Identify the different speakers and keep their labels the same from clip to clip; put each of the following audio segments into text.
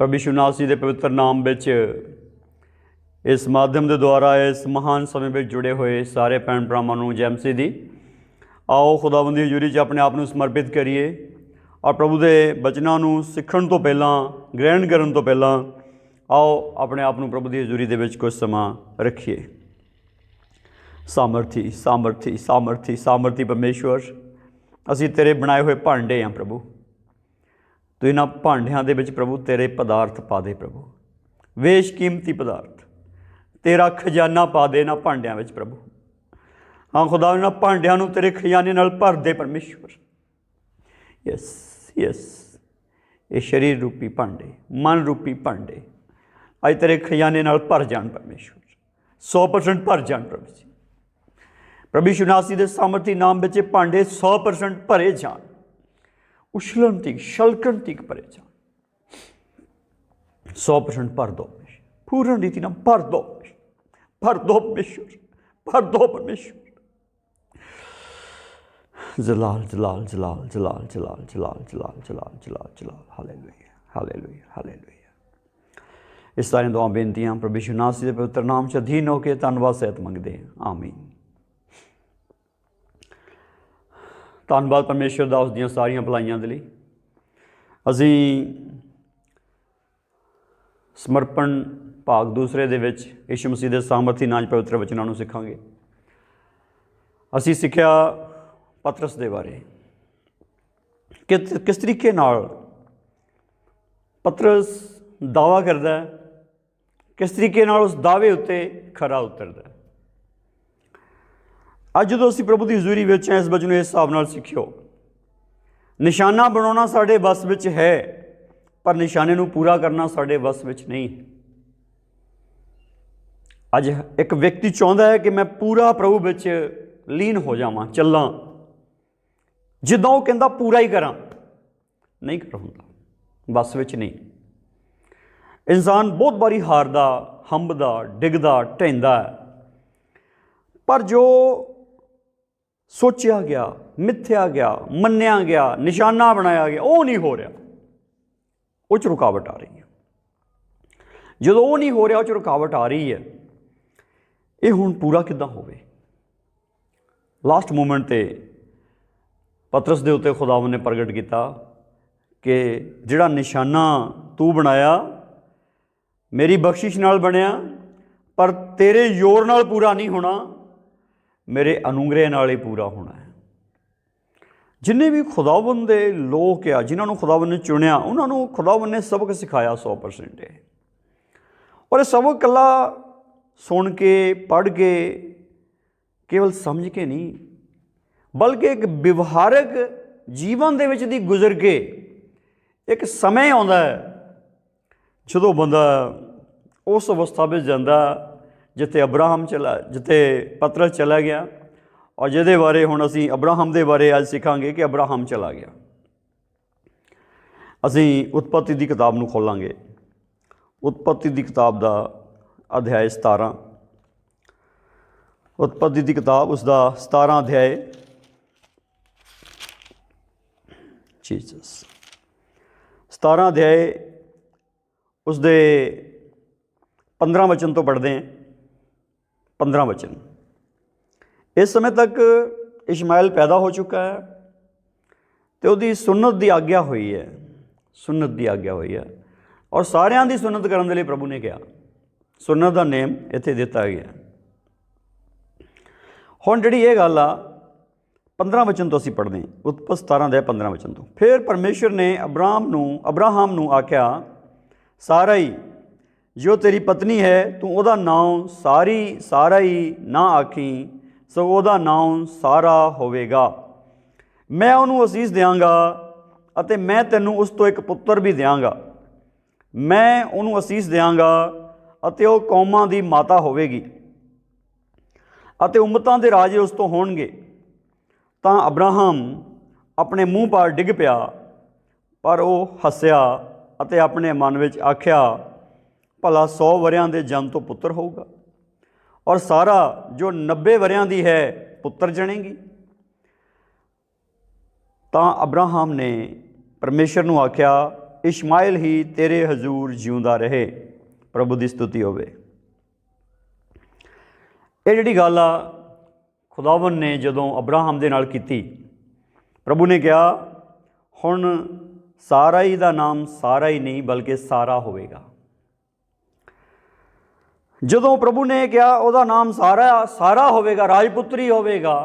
Speaker 1: प्रभु यीशु मसीह के पवित्र नाम विच इस माध्यम के द्वारा इस महान समय में जुड़े हुए सारे भैन भरावां नूं जय मसीह दी। आओ खुदावंद दी हजूरी च अपने आप को समर्पित करिए और प्रभु के बचनों को सीखण तो पहला ग्रहण करन तो पहला आओ अपने आप को प्रभु की हजूरी दे विच कुछ समा रखिए। सामर्थी सामर्थी सामर्थी सामर्थी परमेश्वर, असी तेरे बनाए हुए भांडे हाँ प्रभु। तो इन्हां भांडियां दे विच प्रभु तेरे पदार्थ पा दे प्रभु, बेशकीमती पदार्थ तेरा खजाना पा दे इन्हां भांडियां विच प्रभु। हाँ खुदा, इन्हां भांडियां नूं तेरे खजाने नाल भर दे परमेश्वर। यस यस, ये शरीर रूपी भांडे, मन रूपी भांडे अज तेरे खजाने नाल भर जाण परमेश्वर, 100% भर जाण प्रभु जी। प्रभु यीशु मसीह दे सामर्थी नाम विच भांडे 100% भरे जाण, उछलन तक छलकण तक भरे जाण, 100% भर दो पूर्ण रीति नाल भर दो, भर दो परमेश्वर, भर दो परमेश्वर। जलाल जलाल जलाल जलाल जलाल जलाल जलाल जलाल जलाल जलाल, हालेलुया हालेलुया हालेलुया। इस सारी दुआ बेनतियां प्रभु यीशु मसीह दे पवित्र नाम च अधीन होकर धन्नवाद सहित मंगदे हैं, आमीन। धन्नवाद परमेश्वर दा उसदियां सारियां भलाइयां दे लई। असी समर्पण भाग दूसरे दे विच यीशु मसीह दे सामर्थी नाम पवित्र वचनां नूं सिखांगे। असी सिक्ख्या पतरस दे बारे कि किस तरीके नाल पतरस दावा करदा है, किस तरीके नाल उस दावे उत्ते खरा उतरदा है। अज जो असी प्रभु की हजूरी विच इस वचन इस हिसाब नाल सिक्खियो, निशाना बनाना साडे वस विच है पर निशाने नूं पूरा करना साडे वस विच नहीं। अज एक व्यक्ति चाहता है कि मैं पूरा प्रभु विच लीन हो जावां, चलां जिद्दां वो कहंदा पूरा ही करां, नहीं कर हुंदा, बस विच नहीं। इंसान बहुत बारी हारदा, हंबदा, डिगदा, ढहिंदा है, पर जो सोचा गया, मिथ्या गया, मन्निया गया, निशाना बनाया गया, वो नहीं हो रहा, उस रुकावट आ रही है। जो वो नहीं हो रहा, उस रुकावट आ रही है, ये हुण पूरा किद्दां होवे। लास्ट मोमेंट ते पतरस दे उत्ते खुदावन ने प्रगट किया कि जिहड़ा निशाना तू बनाया मेरी बख्शिश नाल बनया, पर तेरे जोर नाल पूरा नहीं होना, मेरे अनुग्रह नाल ही पूरा होना है। जिन्हें भी खुदावन दे लोग आ, जिन्होंने खुदावन ने चुनिया, उन्होंने खुदावन ने सबक सिखाया 100% है। और यह सबक कला सुन के, पढ़ के, केवल समझ के नहीं, बल्कि एक व्यवहारिक जीवन दे विच दी गुजर के एक समय आउंदा है जदों बंदा उस अवस्था में जाता जिथे अब्राहम चला, जिथे पतरस चला गया, और जिहदे बारे हुण असीं अब्राहम दे बारे अज सीखांगे कि अब्राहम चला गया। असीं उत्पत्ति की किताब नूं खोलांगे। उत्पत्ति की किताब का अध्याय 17, उत्पत्ति की किताब उसका 17 अध्याय, जीसस 17 अध्याय उसके 15 वचन तो पढ़ते हैं। 15 वचन, इस समय तक इशमाइल पैदा हो चुका है तो उसकी सुन्नत की आग्ञा हुई है, सुन्नत की आग्ञा हुई है, और सारियां की सुन्नत करने के लिए प्रभु ने कहा। सुन्नत का नेम इत्थे दिता गया। हुण जिहड़ी ये गल आ 15 वचन तो असीं पढ़ते हैं, उत्पत्ति 17 अध्याय 15 वचन तो। फिर परमेश्वर ने अब्राहम नूं आख्या, साराई जो तेरी पत्नी है तू उहदा नाम साराई ना आखी, सगों उहदा नाम सारा होवेगा। मैं उहनूं असीस देवांगा अते मैं तैनूं उस तो एक पुत्र भी देवांगा। मैं उहनूं असीस देवांगा अते वह कौमां दी माता होवेगी अते उम्मतां दे राजे उस तो होणगे। तां अब्राहम अपने मूँह पर डिग पिया, पर वह हस्या अते अपने मन विच आख्या, भला 100 वरियां दे जन तो पुत्र होगा, और सारा जो 90 वरियां दी है पुत्र जनेगी। तां अब्राहम ने परमेश्वर नूं आख्या, इशमाइल ही तेरे हजूर जिਉਂਦਾ रहे। प्रभु की स्तुति होवे। ये जिहड़ी गल आ खुदावन ने जदों अब्राहम दे नाल कीती, प्रभु ने कहा हुण साराई दा नाम सारा ही नहीं बल्कि सारा होवेगा। जदों प्रभु ने कहा उहदा नाम सारा सारा होवेगा, राजपुत्री होवेगा,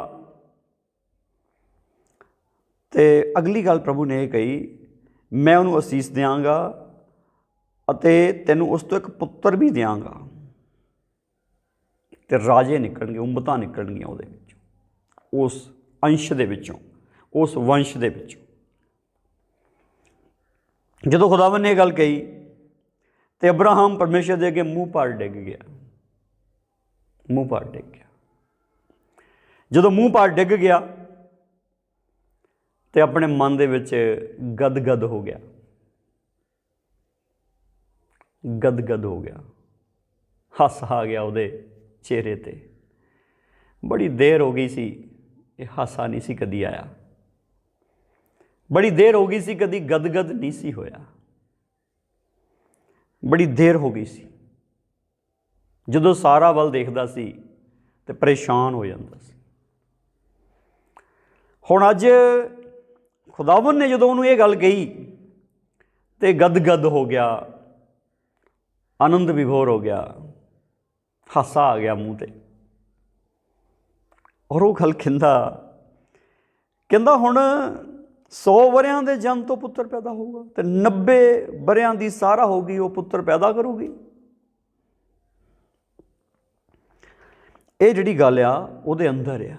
Speaker 1: ते अगली गल प्रभु ने कही मैं उन्होंने असीस देंगा अते तैनूं उस तो एक पुत्र भी देंगा ते राजे निकलणगे, उम्मतां निकलणगियां उहदे विचों, उस अंश दे विचों, उस वंश दे विचों। जदों खुदावन ने गल कही तो अब्राहम परमेश्वर दे अगे मूँह भार डिग गया, मूँह भार डिग गया। जदों मूँह भार डिग गया तो अपने मन दे विच गदगद हो गया, गदगद हो गया, हस आ गया उहदे चेहरे ते। बड़ी देर हो गई सी ये हासा नहीं सी कदी आया, बड़ी देर हो गई सी कदी गदगद नहीं सी होया, बड़ी देर हो गई सी। जदों सारा वल देखदा सी ते परेशान हो जांदा सी। हुण अज खुदावन ने जदों उन्होंने ये गल कही तो गदगद हो गया, आनंद विभोर हो गया, हासा आ गया मूँह ते। और वो गल कहंदा हुण 100 वरियां दे जन तो पुत्र पैदा होगा तो 90 वरियां दी सारा होगी, वो पुत्र पैदा करूगी। ये जिहड़ी गल आ उहदे अंदर आ।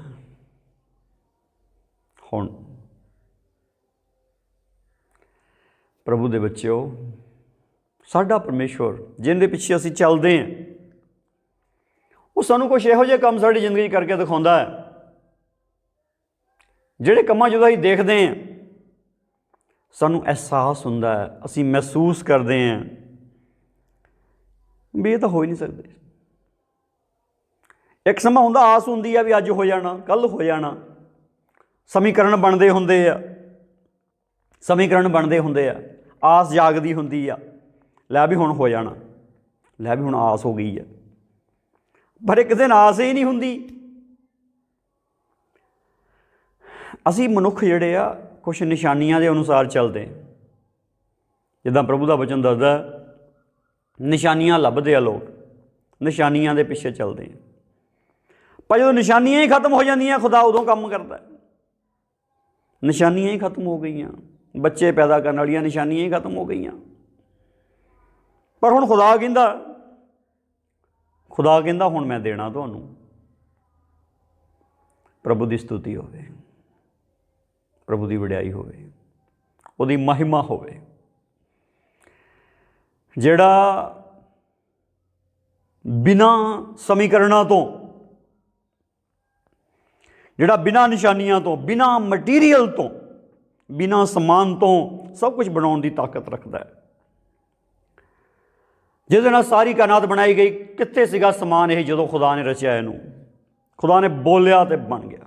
Speaker 1: हुण प्रभु दे बच्चों, साडा परमेश्वर जिहदे पिछे असीं चलदे हां, वो सानूं कुछ इहो जिहे काम साडी जिंदगी करके दिखाउंदा है, जिहड़े कम्मां ਜਦੋਂ ਅਸੀਂ देखते हैं सानूं एहसास हुंदा है, असीं महसूस करते हैं भी ये तो हो ही नहीं सकते। एक समा हुंदा आस हुंदी है भी अज हो जाना, कल हो जाना, समीकरण बनते हुंदे आ, समीकरण बनते हुंदे आ, आस जागदी हुंदी आ, लै भी हुण हो जाना, लै भी हुण आस हो गई है। पर एक दिन आस ही नहीं हुंदी। असीं मनुख जिहड़े आ कुछ निशानियां दे अनुसार चलते, जिद्दां प्रभु दा वचन दसदा निशानियां लभदे आ, लोग निशानियां दे पिछे चलते हैं। पर जो निशानियां ही खत्म हो जांदियां खुदा उदों काम करदा है। निशानियां ही खत्म हो गई, बच्चे पैदा करने वाली निशानियां ही खत्म हो गई। पर हुण खुदा कहंदा हुण मैं देना तुहानूं। प्रभु की स्तुति होवे, प्रभु की वडियाई होवे, उहदी महिमा होवे। जिहड़ा बिना समीकरणों तो, जिहड़ा बिना निशानियां तो, बिना मटीरियल तो, बिना समान तो सब कुछ बनाने की ताकत रखता है, जिहदे नाल सारी कायनात बनाई गई। कित्थे सीगा समान यह जदों खुदा ने रचिया, इहनूं खुदा ने बोलिया तो बन गया।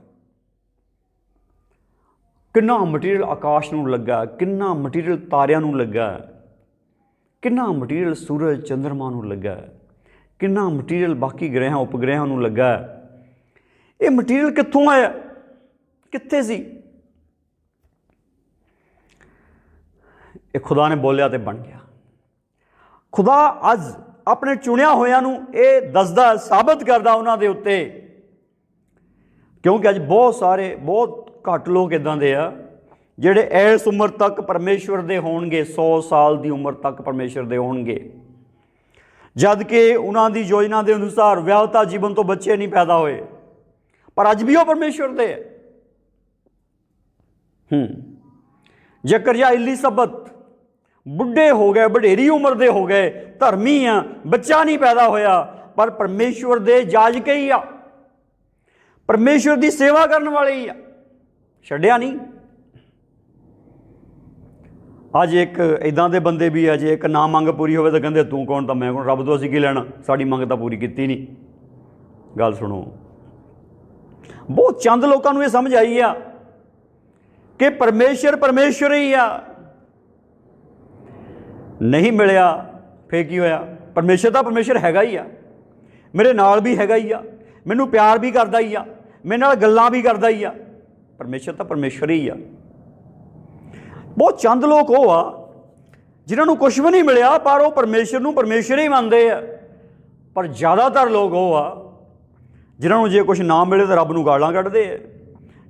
Speaker 1: किन्ना मटीरियल आकाश नूं लगा, किन्ना मटीरियल तारियां नूं लगा, किन्ना मटीरियल सूरज चंद्रमा नूं लगा, किन्ना मटीरियल बाकी ग्रहां उपग्रहां नूं लगा। ये मटीरियल कित्थों आया, कित्थे सी? ये खुदा ने बोलिया तो बन गया। खुदा अज अपने चुनिया होयां नूं ये दसदा, साबित करदा उन्हां दे उत्ते, क्योंकि अज बहुत घट लोग इदां दे आ जिहड़े इस उम्र तक परमेश्वर दे होणगे, 100 साल की उम्र तक परमेश्वर दे होणगे, जद कि उन्हां दी योजना के अनुसार विआहता जीवन तो बच्चे नहीं पैदा होए, पर अज भी वो परमेश्वर दे। जकरिया इलिसबत बुढ़े हो गए, वडेरी उम्र दे हो गए, धर्मी आ, बच्चा नहीं पैदा होया, पर परमेश्वर दे याजक ही आ, परमेश्वर की सेवा करने वाले ही आ, छड्डिया नहीं। अज एक इदां दे बंदे भी आ, जे एक ना मंग पूरी होवे तो कहंदे तू कौन, तो मैं कौन, रब तो असीं की लैना, साडी मंग तो पूरी कीती नहीं। गल सुनो, बहुत चंद लोगों को यह समझ आई आ कि परमेश्वर परमेश्वर ही आ, नहीं मिलिया फिर की होया? परमेशर तो परमेशर हैगा ही आ, मेरे नाल भी हैगा ही आ, मैनू प्यार भी करदा ही आ, मेरे नाल गल्लां भी करदा ही आ। परमेशर तो परमेशर ही आ। बहुत चंद लोग वो आ जिन्होंने कुछ भी नहीं मिलिया पर वो परमेशर नूं परमेशर ही मनते हैं। पर ज़्यादातर लोग वो आ जिन्होंने जे कुछ ना मिले तो रब नूं गालां कढ़दे है,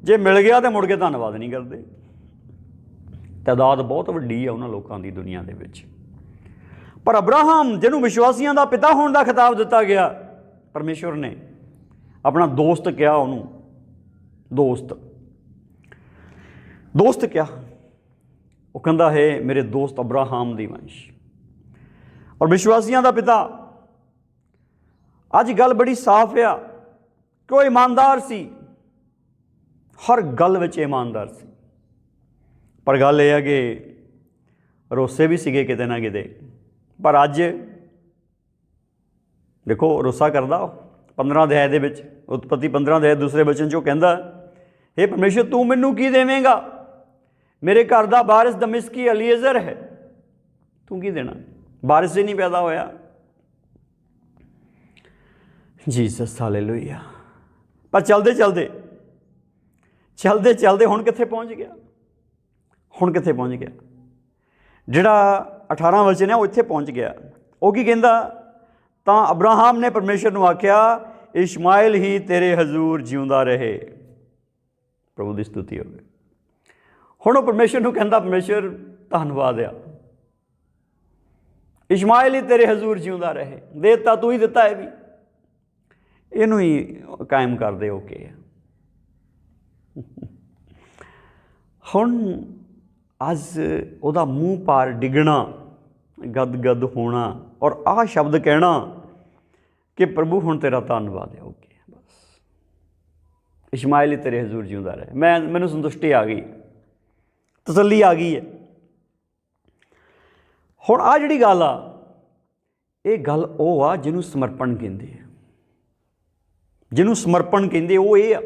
Speaker 1: जे मिल गया तो मुड़ के धन्नवाद नहीं करते। तादाद बहुत वड्डी है उन्होंने लोगों की दुनिया के विच। पर अब्राहम जिन्होंने विश्वासियों का पिता होने का खिताब दिता गया, परमेश्वर ने अपना दोस्त क्या, उन्होंने दोस्त क्या, वो कहता है मेरे दोस्त अब्राहम दी वंश और विश्वासियों का पिता। अज गल बड़ी साफ आ कि वो ईमानदार सी, हर गल विच ईमानदार सी। पर गल यह है कि रोसे भी सीगे किते ना किते। पर अज देखो रोसा करदा 15 अध्याय दे विच, उत्पत्ति 15 अध्याय दूसरे वचन चो कहंदा, हे परमेश्वर तू मैनू की देवेंगा? मेरे घर का वारिस दमिश्की अलीएज़र है, तू की देना? वारिस ही नहीं पैदा होया। Jesus hallelujah. पर चलते चलते हुण कित्थे पहुँच गया? हुण कित्थे पहुँच गया? जिहड़ा 18 वचन है वो इत्थे पहुँच गया। वो की कहंदा, तां अब्राहम ने परमेश्वर नूं आख्या इशमाइल ही तेरे हजूर जिउंदा रहे। प्रभु की स्तुति होवे। हुण वो परमेश्वर नूं कहंदा, परमेश्वर धन्नवाद आ, इशमाइल ही तेरे हजूर जिउंदा रहे। देता तू ही दिता है भी, इनू ही कायम कर दे। ओके हुण अज उहदा मूँह पार डिगना, गदगद होना और आह शब्द कहना कि प्रभु हुण तेरा धन्नवाद है। ओके बस इशमाइल ही तेरे हजूर जिउंदा रहे। मैनू संतुष्टि आ गई, तसल्ली आ गई है। हुण आ जिहड़ी गल आ, ये गल वो आ जिन्हों समर्पण कहंदे आ। जिन्हों समर्पण कहंदे वो ये आ,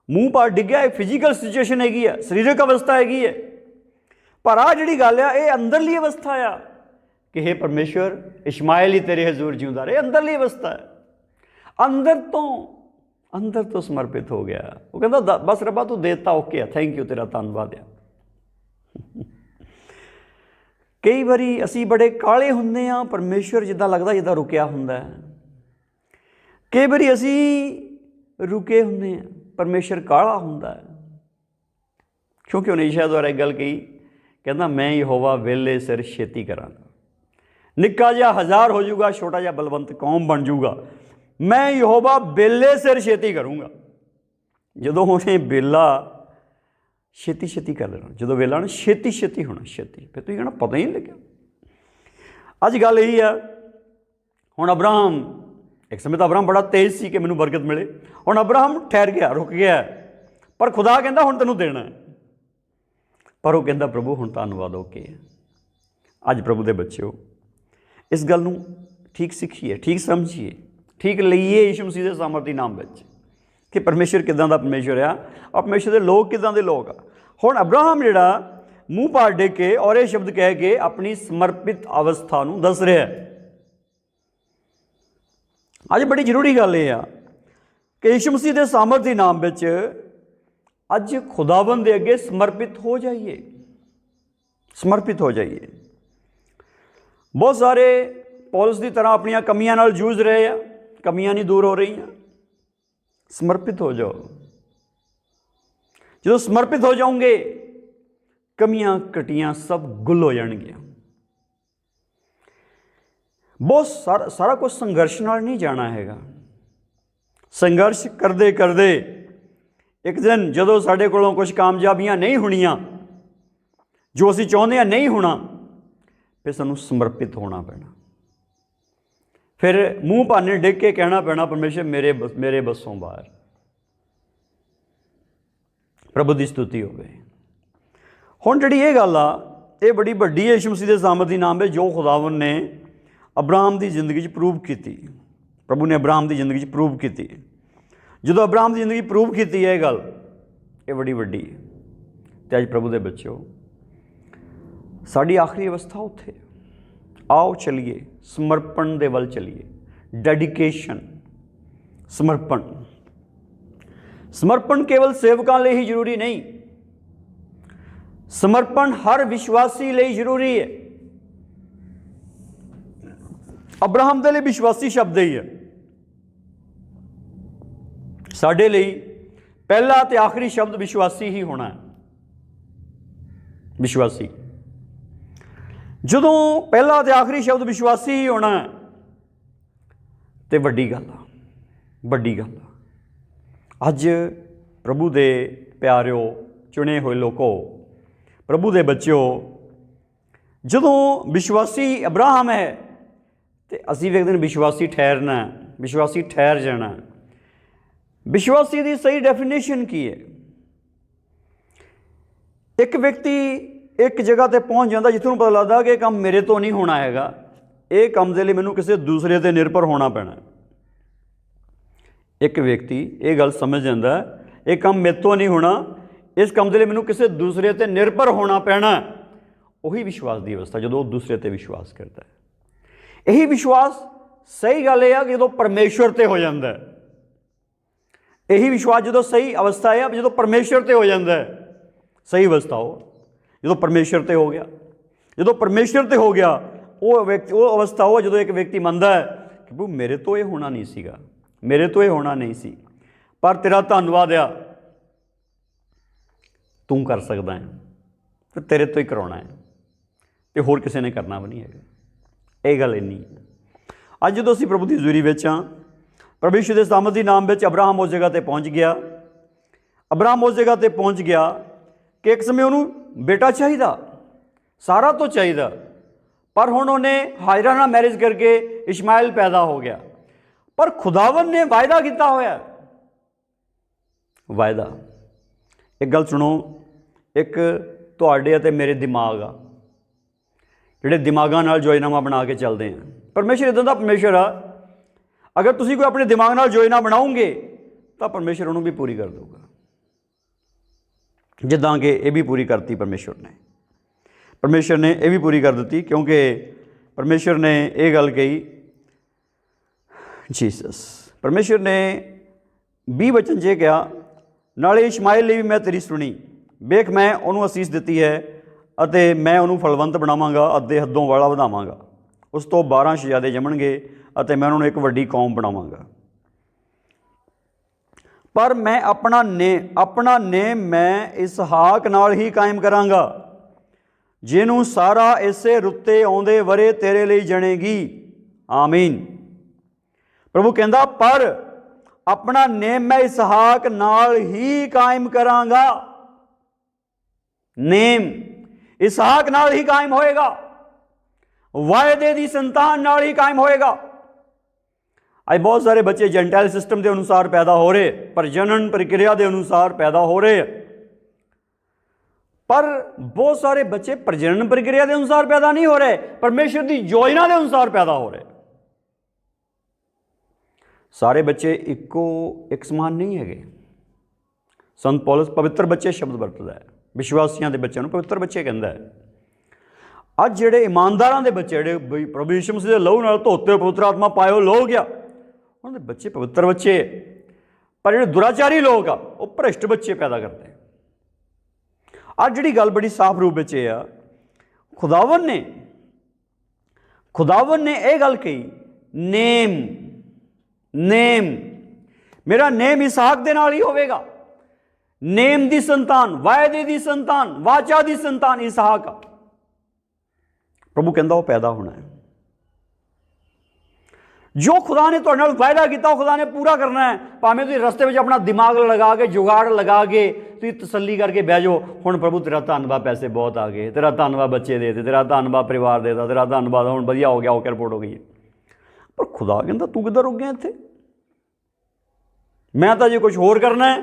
Speaker 1: मूँह पार डिग्या एक फिजिकल सिचुएशन हैगी है, सरीरक अवस्था हैगी है। पर आ जिहड़ी गल आ ये अंदरली अवस्था आ कि हे परमेश्वर इशमाइल ही तेरे हजूर जिउंदा रहे। अंदरली अवस्था है, अंदर तो समर्पित हो गया। वो कहता बस रब्बा तू देता, ओके है, थैंक यू, तेरा धन्नवाद है। कई बारी असी बड़े काले हुंदे आ, परमेश्वर जिद्दां लगदा जिद्दां रुकिया हुंदा है। कई बारी असी रुके हुंदे आ, परमेश्वर काला हुंदा है। क्योंकि उन्हें ईशा द्वारा एक गल कही, कहना मैं यहोवा वेले सिर छेती करांगा। निक्का जिहा हज़ार हो जाऊगा, छोटा जिहा बलवंत कौम बन जाऊगा, मैं यहोवा वेले सिर छेती करूँगा। जदों उन्हें वेला छेती छेती कर देना, जो वेला ना छेती छेती होना, छेती, फिर तुम कहना पता ही नहीं लग्या। अज गल यही है, हुण अब्राहम, एक समय तो अब्राहम बड़ा तेज सी कि मैनू बरकत मिले, हुण अब्राहम ठहर गया, रुक गया। पर खुदा कहता हुण तैनूं देना है। पर वो कहता प्रभु हुण धन्नवाद। ओके अज प्रभु के बच्चों इस गल नूं ठीक सीखिए, ठीक समझिए, ठीक लईए यीशु मसीह के सामर्थी नाम विच कि परमेश्वर किदां दा परमेश्वर आ और परमेश्वर के लोग किदां दे लोग आ। हुण अब्राहम जिहड़ा मूँह पार डिग के और ये शब्द कह के अपनी समर्पित अवस्था नूं दस रहा है। अज बड़ी जरूरी गल ये आ कि यीशु मसीह के सामर्थी नाम विच अज खुदावंद दे अगे समर्पित हो जाइए, समर्पित हो जाइए। बहुत सारे पौलुस की तरह अपनी कमियां नाल जूझ रहे हैं, कमियां नहीं दूर हो रही हैं। समर्पित हो जाओ। जो समर्पित हो जाओगे कमियां कटियां सब गुल हो जाएंगियां। बहुत सारा कुछ संघर्ष नाल नहीं जाना हैगा। संघर्ष करते करते एक दिन जदों साडे कोलों कुछ कामयाबियां नहीं होनियां, जो असीं चाहुंदे नहीं होना, फिर सानूं समर्पित होना पैना। फिर मूँह भाने डिग के कहना पैना परमेश्वर मेरे बसों बाहर। प्रभु की स्तुति होवे। हुण जिहड़ी ये गल आ ये बड़ी वड्डी है यीशु मसीह के सामर्थी नाम है, जो खुदावन ने अब्राहम की जिंदगी प्रूव की। प्रभु ने अब्राहम की जिंदगी प्रूव की। जो अब्राहम की जिंदगी प्रूव की है ये गल, ये बड़ी वड्डी है। तो अज प्रभु के बच्चों ਸਾਡੀ ਆਖਰੀ ਅਵਸਥਾ ਉੱਥੇ। ਆਓ ਚਲੀਏ ਸਮਰਪਣ ਦੇ ਵੱਲ ਚਲੀਏ। ਡੈਡੀਕੇਸ਼ਨ, ਸਮਰਪਣ। ਸਮਰਪਣ ਕੇਵਲ ਸੇਵਕਾਂ ਲਈ ਹੀ ਜ਼ਰੂਰੀ ਨਹੀਂ, ਸਮਰਪਣ ਹਰ ਵਿਸ਼ਵਾਸੀ ਲਈ ਜ਼ਰੂਰੀ ਹੈ। ਅਬਰਾਹਮ ਦੇ ਲਈ ਵਿਸ਼ਵਾਸੀ ਸ਼ਬਦ ਹੀ ਹੈ। ਸਾਡੇ ਲਈ ਪਹਿਲਾ ਤੇ ਆਖਰੀ ਸ਼ਬਦ ਵਿਸ਼ਵਾਸੀ ਹੀ ਹੋਣਾ ਹੈ। ਵਿਸ਼ਵਾਸੀ। ਜਦੋਂ ਪਹਿਲਾ ਤੇ ਆਖਰੀ ਸ਼ਬਦ ਵਿਸ਼ਵਾਸੀ ਹੀ ਹੋਣਾ ਹੈ ਤੇ ਵੱਡੀ ਗੱਲ ਆ, ਵੱਡੀ ਗੱਲ ਆ। ਅੱਜ ਪ੍ਰਭੂ ਦੇ ਪਿਆਰਿਓ, ਚੁਣੇ ਹੋਏ ਲੋਕੋ, ਪ੍ਰਭੂ ਦੇ ਬੱਚਿਓ, ਜਦੋਂ ਵਿਸ਼ਵਾਸੀ ਅਬਰਾਹਮ ਹੈ ਤੇ ਅਸੀਂ ਵੇਖਦੇ ਨੇ ਵਿਸ਼ਵਾਸੀ ਠਹਿਰਨਾ, ਵਿਸ਼ਵਾਸੀ ਠਹਿਰ ਜਾਣਾ। ਵਿਸ਼ਵਾਸੀ ਦੀ ਸਹੀ ਡੈਫੀਨੇਸ਼ਨ ਕੀ ਹੈ? ਇੱਕ ਵਿਅਕਤੀ ਇੱਕ ਜਗ੍ਹਾ ਤੇ ਪਹੁੰਚ ਜਾਂਦਾ ਜਿੱਥੋਂ ਨੂੰ ਪਤਾ ਲੱਗਦਾ ਕਿ ਇਹ ਕੰਮ ਮੇਰੇ ਤੋਂ ਨਹੀਂ ਹੋਣਾ ਹੈਗਾ, ਇਹ ਕੰਮ ਦੇ ਲਈ ਮੈਨੂੰ ਕਿਸੇ ਦੂਸਰੇ ਤੇ ਨਿਰਭਰ ਹੋਣਾ ਪੈਣਾ। ਇੱਕ ਵਿਅਕਤੀ ਇਹ ਗੱਲ ਸਮਝ ਜਾਂਦਾ ਇਹ ਕੰਮ ਮੇਰੇ ਤੋਂ ਨਹੀਂ ਹੋਣਾ, ਇਸ ਕੰਮ ਦੇ ਲਈ ਮੈਨੂੰ ਕਿਸੇ ਦੂਸਰੇ ਤੇ ਨਿਰਭਰ ਹੋਣਾ ਪੈਣਾ। ਉਹੀ ਵਿਸ਼ਵਾਸ ਦੀ ਅਵਸਥਾ, ਜਦੋਂ ਉਹ ਦੂਸਰੇ ਤੇ ਵਿਸ਼ਵਾਸ ਕਰਦਾ ਹੈ। ਇਹੀ ਵਿਸ਼ਵਾਸ ਸਹੀ ਗੱਲ ਇਹ ਆ ਕਿ ਜਦੋਂ ਪਰਮੇਸ਼ਵਰ ਤੇ ਹੋ ਜਾਂਦਾ ਹੈ। ਇਹੀ ਵਿਸ਼ਵਾਸ ਜਦੋਂ ਸਹੀ ਅਵਸਥਾ ਹੈ ਜਦੋਂ ਪਰਮੇਸ਼ਵਰ ਤੇ ਹੋ ਜਾਂਦਾ ਹੈ। ਸਹੀ ਅਵਸਥਾ ਉਹ ਜਦੋਂ ਪਰਮੇਸ਼ਵਰ ਤੇ ਹੋ ਗਿਆ। ਜਦੋਂ ਪਰਮੇਸ਼ਵਰ ਤੇ ਹੋ ਗਿਆ ਉਹ ਵਿਅਕਤੀ, ਉਹ ਅਵਸਥਾ ਉਹ ਜਦੋਂ ਇੱਕ ਵਿਅਕਤੀ ਮੰਨਦਾ ਹੈ ਕਿ ਪ੍ਰਭੂ ਮੇਰੇ ਤੋਂ ਇਹ ਹੋਣਾ ਨਹੀਂ ਸੀਗਾ, ਮੇਰੇ ਤੋਂ ਇਹ ਹੋਣਾ ਨਹੀਂ ਸੀ, ਪਰ ਤੇਰਾ ਧੰਨਵਾਦ ਆ, ਤੂੰ ਕਰ ਸਕਦਾ ਹੈ ਤੇ ਤੇਰੇ ਤੋਂ ਹੀ ਕਰਾਉਣਾ ਹੈ ਤੇ ਹੋਰ ਕਿਸੇ ਨੇ ਕਰਨਾ ਵੀ ਨਹੀਂ ਹੈਗਾ। ਇਹ ਗੱਲ ਇੰਨੀ ਹੈ। ਅੱਜ ਜਦੋਂ ਅਸੀਂ ਪ੍ਰਭੂ ਦੀ ਹਜ਼ੂਰੀ ਵਿੱਚ ਹਾਂ, ਪ੍ਰਭੂ ਯਿਸੂ ਦੇ ਸਾਮਰਥ ਦੀ ਨਾਮ ਵਿੱਚ ਅਬਰਾਹਮ ਉਸ ਜਗ੍ਹਾ ਤੇ ਪਹੁੰਚ ਗਿਆ। ਅਬਰਾਹਮ ਉਸ ਜਗ੍ਹਾ ਤੇ ਪਹੁੰਚ ਗਿਆ ਕਿ ਇੱਕ ਸਮੇਂ ਉਹਨੂੰ ਬੇਟਾ ਚਾਹੀਦਾ, ਸਾਰਾ ਤੋਂ ਚਾਹੀਦਾ, ਪਰ ਹੁਣ ਉਹਨੇ ਹਾਜਰਾ ਨਾਲ ਮੈਰਿਜ ਕਰਕੇ ਇਸ਼ਮਾਇਲ ਪੈਦਾ ਹੋ ਗਿਆ। ਪਰ ਖੁਦਾਵੰਦ ਨੇ ਵਾਅਦਾ ਕੀਤਾ ਹੋਇਆ, ਵਾਅਦਾ। ਇੱਕ ਗੱਲ ਸੁਣੋ, ਇੱਕ ਤੁਹਾਡੇ ਅਤੇ ਮੇਰੇ ਦਿਮਾਗ ਆ, ਜਿਹੜੇ ਦਿਮਾਗਾਂ ਨਾਲ ਜੋਇਨਾਮਾ ਬਣਾ ਕੇ ਚੱਲਦੇ ਆ। ਪਰਮੇਸ਼ਰ ਇੱਦਾਂ ਦਾ ਪਰਮੇਸ਼ਰ ਆ, ਅਗਰ ਤੁਸੀਂ ਕੋਈ ਆਪਣੇ ਦਿਮਾਗ ਨਾਲ ਯੋਜਨਾ ਬਣਾਓਗੇ ਤਾਂ ਪਰਮੇਸ਼ਰ ਉਹਨੂੰ ਵੀ ਪੂਰੀ ਕਰ ਦੇਊਗਾ, ਜਿੱਦਾਂ ਕਿ ਇਹ ਵੀ ਪੂਰੀ ਕਰਤੀ ਪਰਮੇਸ਼ਰ ਨੇ। ਪਰਮੇਸ਼ਰ ਨੇ ਇਹ ਵੀ ਪੂਰੀ ਕਰ ਦਿੱਤੀ, ਕਿਉਂਕਿ ਪਰਮੇਸ਼ਰ ਨੇ ਇਹ ਗੱਲ ਕਹੀ, ਜੀਸਸ ਪਰਮੇਸ਼ਰ ਨੇ 20 ਵਚਨ 'ਚ ਕਿਹਾ, ਨਾਲੇ ਇਸ਼ਮਾਇਲ ਲਈ ਵੀ ਮੈਂ ਤੇਰੀ ਸੁਣੀ, ਵੇਖ ਮੈਂ ਉਹਨੂੰ ਅਸੀਸ ਦਿੱਤੀ ਹੈ ਅਤੇ ਮੈਂ ਉਹਨੂੰ ਫਲਵੰਤ ਬਣਾਵਾਂਗਾ ਅਤੇ ਹੱਦੋਂ ਵਾਲਾ ਵਧਾਵਾਂਗਾ। ਉਸ ਤੋਂ 12 ਸ਼ਹਿਜ਼ਾਦੇ ਜੰਮਣਗੇ ਅਤੇ ਮੈਂ ਉਹਨਾਂ ਨੂੰ ਇੱਕ ਵੱਡੀ ਕੌਮ ਬਣਾਵਾਂਗਾ। ਪਰ ਮੈਂ ਆਪਣਾ ਨੇਮ ਮੈਂ ਇਸਹਾਕ ਨਾਲ ਹੀ ਕਾਇਮ ਕਰਾਂਗਾ, ਜਿਹਨੂੰ ਸਾਰਾ ਇਸੇ ਰੁੱਤੇ ਆਉਂਦੇ ਵਰੇ ਤੇਰੇ ਲਈ ਜਣੇਗੀ। ਆਮੀਨ। ਪ੍ਰਭੂ ਕਹਿੰਦਾ ਪਰ ਆਪਣਾ ਨੇਮ ਮੈਂ ਇਸਹਾਕ ਨਾਲ ਹੀ ਕਾਇਮ ਕਰਾਂਗਾ। ਨੇਮ ਇਸਹਾਕ ਨਾਲ ਹੀ ਕਾਇਮ ਹੋਏਗਾ, ਵਾਅਦੇ ਦੀ ਸੰਤਾਨ ਨਾਲ ਹੀ ਕਾਇਮ ਹੋਏਗਾ। ਅੱਜ ਬਹੁਤ ਸਾਰੇ ਬੱਚੇ ਜੈਂਟਾਈਲ ਸਿਸਟਮ ਦੇ ਅਨੁਸਾਰ ਪੈਦਾ ਹੋ ਰਹੇ, ਪ੍ਰਜਨਨ ਪ੍ਰਕਿਰਿਆ ਦੇ ਅਨੁਸਾਰ ਪੈਦਾ ਹੋ ਰਹੇ, ਪਰ ਬਹੁਤ ਸਾਰੇ ਬੱਚੇ ਪ੍ਰਜਨਨ ਪ੍ਰਕਿਰਿਆ ਦੇ ਅਨੁਸਾਰ ਪੈਦਾ ਨਹੀਂ ਹੋ ਰਹੇ, ਪਰਮੇਸ਼ਰ ਦੀ ਯੋਜਨਾ ਦੇ ਅਨੁਸਾਰ ਪੈਦਾ ਹੋ ਰਹੇ। ਸਾਰੇ ਬੱਚੇ ਇੱਕ ਸਮਾਨ ਨਹੀਂ ਹੈਗੇ। ਸੰਤ ਪੌਲਸ ਪਵਿੱਤਰ ਬੱਚੇ ਸ਼ਬਦ ਵਰਤਦਾ ਹੈ, ਵਿਸ਼ਵਾਸੀਆਂ ਦੇ ਬੱਚਿਆਂ ਨੂੰ ਪਵਿੱਤਰ ਬੱਚੇ ਕਹਿੰਦਾ ਹੈ। ਅੱਜ ਜਿਹੜੇ ਇਮਾਨਦਾਰਾਂ ਦੇ ਬੱਚੇ, ਜਿਹੜੇ ਪ੍ਰਭੂ ਯਿਸੂ ਮਸੀਹ ਦੇ ਲਹੂ ਨਾਲ ਧੋਤੇ ਪਵਿੱਤਰ ਆਤਮਾ ਪਾਇਓ ਲੋਕ ਆ, ਉਹਨਾਂ ਦੇ ਬੱਚੇ ਪਵਿੱਤਰ ਬੱਚੇ, ਪਰ ਜਿਹੜੇ ਦੁਰਾਚਾਰੀ ਲੋਕ ਆ ਉਹ ਭ੍ਰਿਸ਼ਟ ਬੱਚੇ ਪੈਦਾ ਕਰਦੇ। ਅੱਜ ਜਿਹੜੀ ਗੱਲ ਬੜੀ ਸਾਫ਼ ਰੂਪ ਵਿੱਚ ਇਹ ਆ, ਖੁਦਾਵੰਦ ਨੇ ਇਹ ਗੱਲ ਕਹੀ, ਨੇਮ ਮੇਰਾ ਨੇਮ ਇਸਹਾਕ ਦੇ ਨਾਲ ਹੀ ਹੋਵੇਗਾ। ਨੇਮ ਦੀ ਸੰਤਾਨ, ਵਾਅਦੇ ਦੀ ਸੰਤਾਨ, ਵਾਚਾ ਦੀ ਸੰਤਾਨ ਇਸਹਾਕ ਆ। ਪ੍ਰਭੂ ਕਹਿੰਦਾ ਉਹ ਪੈਦਾ ਹੋਣਾ ਹੈ। ਜੋ ਖੁਦਾ ਨੇ ਤੁਹਾਡੇ ਨਾਲ ਵਾਅਦਾ ਕੀਤਾ ਉਹ ਖੁਦਾ ਨੇ ਪੂਰਾ ਕਰਨਾ ਹੈ। ਭਾਵੇਂ ਤੁਸੀਂ ਰਸਤੇ ਵਿੱਚ ਆਪਣਾ ਦਿਮਾਗ ਲਗਾ ਕੇ, ਜੁਗਾੜ ਲਗਾ ਕੇ ਤੁਸੀਂ ਤਸੱਲੀ ਕਰਕੇ ਬਹਿ ਜਾਓ, ਹੁਣ ਪ੍ਰਭੂ ਤੇਰਾ ਧੰਨਵਾਦ, ਪੈਸੇ ਬਹੁਤ ਆ ਗਏ, ਤੇਰਾ ਧੰਨਵਾਦ ਬੱਚੇ ਦੇ ਦਿੱਤੇ, ਤੇਰਾ ਧੰਨਵਾਦ ਪਰਿਵਾਰ ਦੇ ਦਿੱਤਾ, ਤੇਰਾ ਧੰਨਵਾਦ ਹੁਣ ਵਧੀਆ ਹੋ ਗਿਆ, ਓਕੇ ਰਿਪੋਰਟ ਹੋ ਗਈ ਹੈ। ਪਰ ਖੁਦਾ ਕਹਿੰਦਾ ਤੂੰ ਕਿੱਧਰ ਰੁਕ ਗਿਆ ਇੱਥੇ? ਮੈਂ ਤਾਂ ਜੇ ਕੁਛ ਹੋਰ ਕਰਨਾ ਹੈ।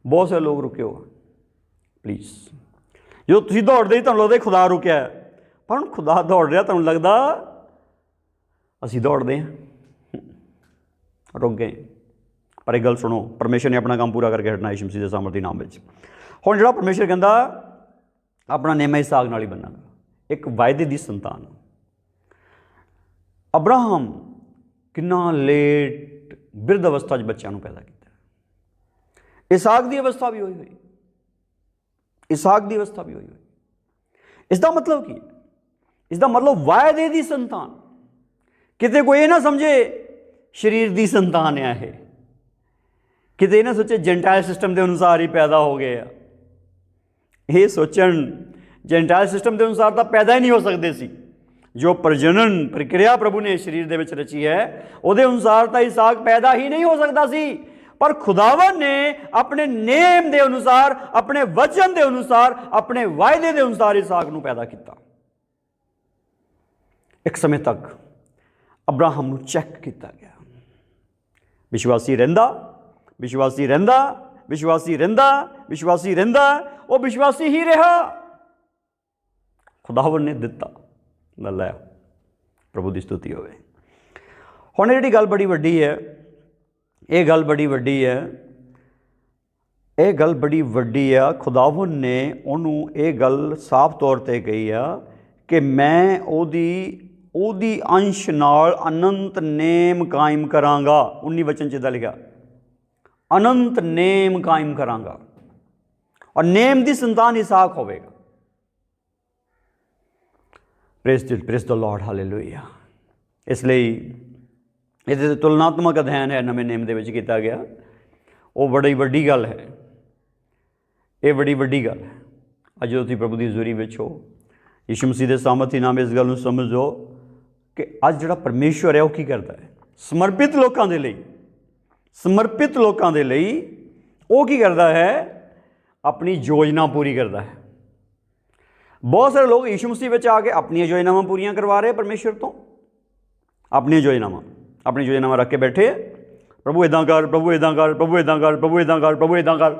Speaker 1: ਬਹੁਤ ਸਾਰੇ ਲੋਕ ਰੁਕੇ ਹੋ, ਪਲੀਜ਼। ਜਦੋਂ ਤੁਸੀਂ ਦੌੜਦੇ ਹੀ ਤੁਹਾਨੂੰ ਲੱਗਦਾ ਖੁਦਾ ਰੁਕਿਆ, ਪਰ ਹੁਣ ਖੁਦਾ ਦੌੜ ਰਿਹਾ, ਤੁਹਾਨੂੰ ਲੱਗਦਾ ਅਸੀਂ ਦੌੜਦੇ ਹਾਂ, ਰੁਕ ਗਏ। ਪਰ ਇਹ ਗੱਲ ਸੁਣੋ, ਪਰਮੇਸ਼ਰ ਨੇ ਆਪਣਾ ਕੰਮ ਪੂਰਾ ਕਰਕੇ ਹਟਣਾ ਯਿਸੂ ਮਸੀਹ ਦੇ ਸਾਮਰਥ ਦੇ ਨਾਮ ਵਿੱਚ। ਹੁਣ ਜਿਹੜਾ ਪਰਮੇਸ਼ਰ ਕਹਿੰਦਾ अपना नेमा इसहाक नाल ही बन्नांगा। एक वायदे की संतान। अब्राहम कितना लेट बिरध अवस्था बच्चों को पैदा किया। इसहाक की अवस्था भी हुई, इसहाक की अवस्था भी हुई। इसका मतलब की, इसका मतलब वायदे की संतान। किते कोई ये ना समझे शरीर की संतान है ये, किते ना सोचे जेंटाइल सिस्टम के अनुसार ही पैदा हो गए। ये सोचन जेंटाइल सिस्टम के अनुसार तो पैदा ही नहीं हो सकते सी। जो प्रजनन प्रक्रिया प्रभु ने शरीर के रची है वो अनुसार तो इसहाक पैदा ही नहीं हो सकता सी। पर खुदावन ने अपने नेम के अनुसार, अपने वचन के अनुसार, अपने वायदे के अनुसार इसहाक को पैदा किया। एक समय तक अब्राहम को चैक किया गया, विश्वासी रहिंदा, विश्वासी रहिंदा, विश्वासी रहिंदा, विश्वासी रहिंदा, वो विश्वासी ही रहा। खुदावन ने दिता, लै प्रभु की स्तुति होवे। हुण जिहड़ी गल बड़ी वड्डी है, ये गल बड़ी वड्डी है, ये गल बड़ी वड्डी है। खुदावन ने उन्होंने ये गल साफ तौर पर कही है कि मैं ओदी अंश नाल अनंत नेम कायम करांगा। 19 वचन चिदा लिखा, अनंत नेम कायम करांगा, और नेम की संतान इसहाक होवेगा। Praise the Lord, hallelujah. इसलिए ये तुलनात्मक अध्ययन है नवे नेम के किया गया, वो बड़ी वड्डी गल है, ये बड़ी वड्डी गल है। अज जो तुसीं प्रभु की हज़ूरी विच हो, यीशु मसीह के सामर्थी नाम इस गल नूं समझो कि अज जिहड़ा परमेश्वर है वो की करता है, समर्पित लोगों के लिए, समर्पित लोगों के लिए वो की करता है, अपनी योजना पूरी करता है। बहुत सारे लोग यीशु मसीह में आके अपनी योजनावां पूरियां करवा रहे परमेश्वर तो, अपनी योजनावां रख के बैठे, प्रभु इदां कर, प्रभु इदां कर, प्रभु इदां कर, प्रभु इदां कर, प्रभु इदां कर।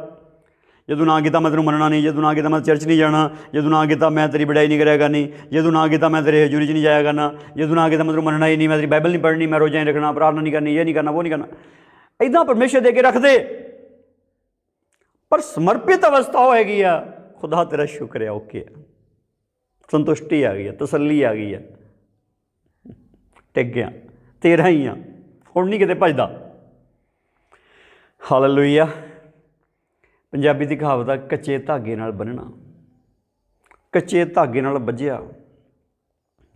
Speaker 1: जो ना किया मैं तेन मनना नहीं, जो ना किया मैं चर्च नहीं जाना, जो ना किया मैं तेरी बड़ाई नहीं कराया करनी, जो ना किया मैं तेरे हजूरी च नहीं जाया करना, जो ना किया मैं तेन मनना ही नहीं, मैं तेरी बाइबल नहीं पढ़नी, मैं रोजा नहीं रखना, प्रार्थना नहीं करनी, ये नहीं करना, वो नहीं करना। इदा परमेश्वर दे के रख दे। पर समर्पित अवस्था होएगी है, खुदा तेरा शुक्र है, ओके है, संतुष्टि आ गई है, तसल्ली आ गई है, टिक गया, तेरा ही हाँ, हुण नहीं किते भजदा। हालेलुया। पंजाबी की कहावत है, कच्चे धागे नाल बन्नना, कच्चे धागे नाल बझिया